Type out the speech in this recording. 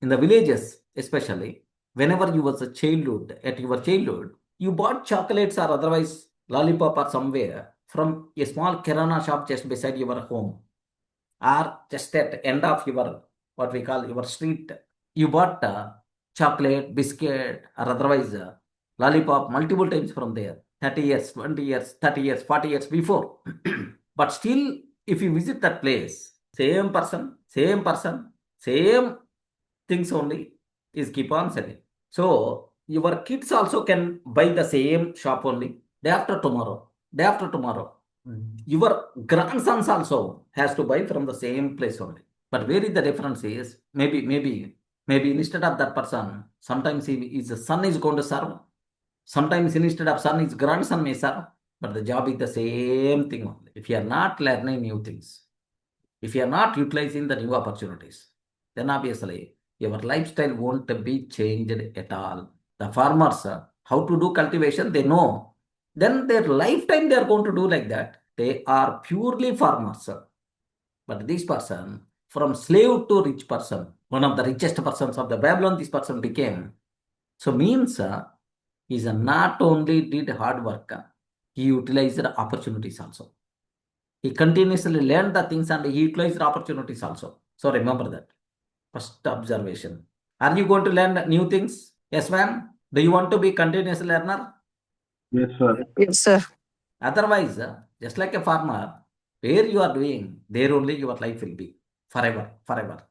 In the villages, especially, whenever you was a childhood, at your childhood, you bought chocolates or otherwise lollipop or somewhere from a small kirana shop just beside your home, or just at the end of your what we call your street. You bought chocolate, biscuit, or otherwise lollipop multiple times from there. 30 years, 20 years, 30 years, 40 years before. But still, if you visit that place, same person, same things only is keep on selling. So your kids also can buy the same shop only day after tomorrow, day after tomorrow. Your grandsons also has to buy from the same place only. But where is the difference is maybe instead of that person, sometimes his son is going to serve. Sometimes instead of son, his grandson may serve. But the job is the same thing only. If you are not learning new things, if you are not utilizing the new opportunities, then obviously your lifestyle won't be changed at all. The farmers, how to do cultivation, they know. Then their lifetime they are going to do like that. They are purely farmers. But this person, from slave to rich person, one of the richest persons of the Babylon, this person became. So means he's not only did hard work, he utilized the opportunities also. He continuously learned the things and he utilized the opportunities also. So remember that. First observation. Are you going to learn new things? Yes, ma'am. Do you want to be continuous learner? Yes, sir. Yes, sir. Otherwise, just like a farmer, where you are doing, there only your life will be forever, forever.